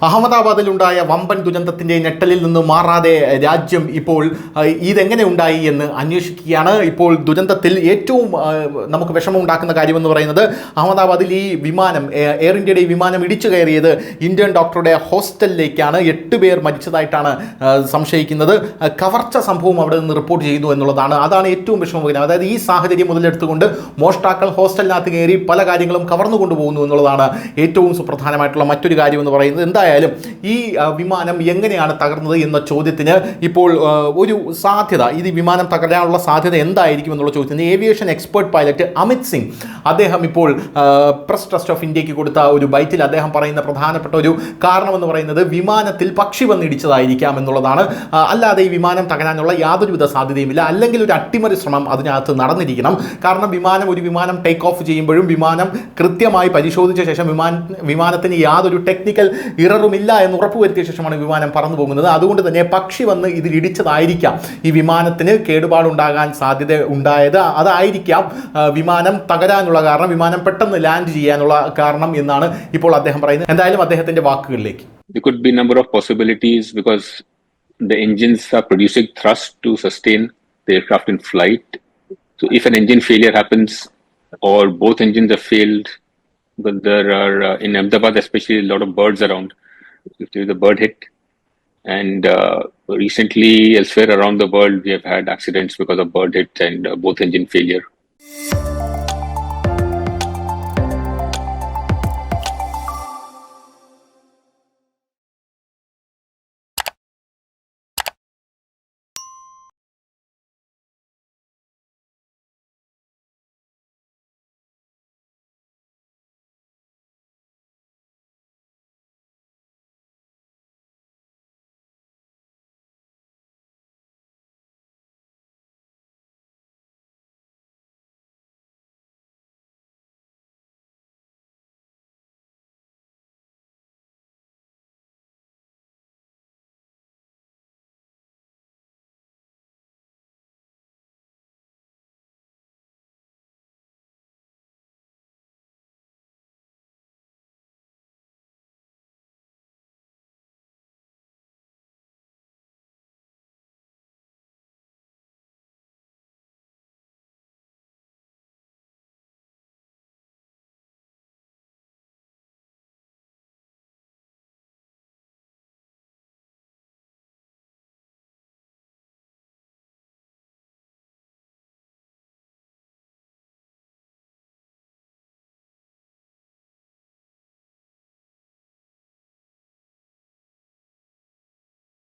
അഹമ്മദാബാദിലുണ്ടായ വമ്പൻ ദുരന്തത്തിന്റെ ഞെട്ടലിൽ നിന്ന് മാറാതെ രാജ്യം ഇപ്പോൾ ഇതെങ്ങനെ ഉണ്ടായി എന്ന് അന്വേഷിക്കുകയാണ്. ഇപ്പോൾ ദുരന്തത്തിൽ ഏറ്റവും നമുക്ക് വിഷമമുണ്ടാക്കുന്ന കാര്യമെന്ന് പറയുന്നത് അഹമ്മദാബാദിൽ ഈ വിമാനം എയർ ഇന്ത്യയുടെ ഈ വിമാനം ഇടിച്ചു കയറിയത് ഇന്ത്യൻ ഡോക്ടറുടെ ഹോസ്റ്റലിലേക്കാണ്. 8 പേർ മരിച്ചതായിട്ടാണ് സംശയിക്കുന്നത്. കവർച്ച സംഭവം അവിടെ നിന്ന് റിപ്പോർട്ട് ചെയ്യുന്നു എന്നുള്ളതാണ്. അതാണ് ഏറ്റവും വിഷമകരം. അതായത് ഈ സാഹചര്യം മുതലെടുത്തുകൊണ്ട് മോഷ്ടാക്കൾ ഹോസ്റ്റലിനകത്ത് കയറി പല കാര്യങ്ങളും കവർന്നു കൊണ്ടുപോകുന്നു എന്നുള്ളതാണ് ഏറ്റവും സുപ്രധാനമായിട്ടുള്ള മറ്റൊരു കാര്യം എന്ന് പറയുന്നത്. എന്തായാലും ഈ വിമാനം എങ്ങനെയാണ് തകർന്നത് എന്ന ചോദ്യത്തിന് ഇപ്പോൾ ഒരു സാധ്യത, ഇത് വിമാനം തകരാനുള്ള സാധ്യത എന്തായിരിക്കും എന്നുള്ള ചോദ്യത്തിന് aviation expert pilot Amit Singh അദ്ദേഹം ഇപ്പോൾ പ്രസ് ട്രസ്റ്റ് ഓഫ് ഇന്ത്യക്ക് കൊടുത്ത ഒരു ബൈറ്റിൽ അദ്ദേഹം പറയുന്ന പ്രധാനപ്പെട്ട ഒരു കാരണമെന്ന് പറയുന്നത് വിമാനത്തിൽ പക്ഷി വന്നിടിച്ചതായിരിക്കാം എന്നുള്ളതാണ്. അല്ലാതെ ഈ വിമാനം തകരാനുള്ള യാതൊരുവിധ സാധ്യതയുമില്ല. അല്ലെങ്കിൽ ഒരു അട്ടിമറി ശ്രമം അതിനകത്ത് നടന്നിരിക്കണം. കാരണം ഒരു വിമാനം ടേക്ക് ഓഫ് ചെയ്യുമ്പോഴും വിമാനം കൃത്യമായി പരിശോധിച്ച ശേഷം വിമാനത്തിന് യാതൊരു ടെക്നിക്കൽ ഇററുമില്ല എന്ന് ഉറപ്പുവരുത്തിയ ശേഷമാണ് വിമാനം പറന്നു പോകുന്നത്. അതുകൊണ്ട് തന്നെ പക്ഷി വന്ന് ഇതിൽ ഇടിച്ചതായിരിക്കാം ഈ വിമാനത്തിന് കേടുപാടുണ്ടാകാൻ സാധ്യത ഉണ്ടായത്. അതായിരിക്കാം വിമാനം തകരാനുള്ള കാരണം, വിമാനം പെട്ടെന്ന് ലാൻഡ് ചെയ്യാനുള്ള കാരണം എന്നാണ് ഇപ്പോൾ അദ്ദേഹം പറയുന്നത്. എന്തായാലും അദ്ദേഹത്തിന്റെ വാക്കുകളിലേക്ക്. There could be a number of possibilities because the engines are producing thrust to sustain the aircraft in flight. So if an engine failure happens or both engines have failed, but there are in Ahmedabad especially a lot of birds around, if there is a bird hit, and recently elsewhere around the world we have had accidents because of bird hit and both engine failure.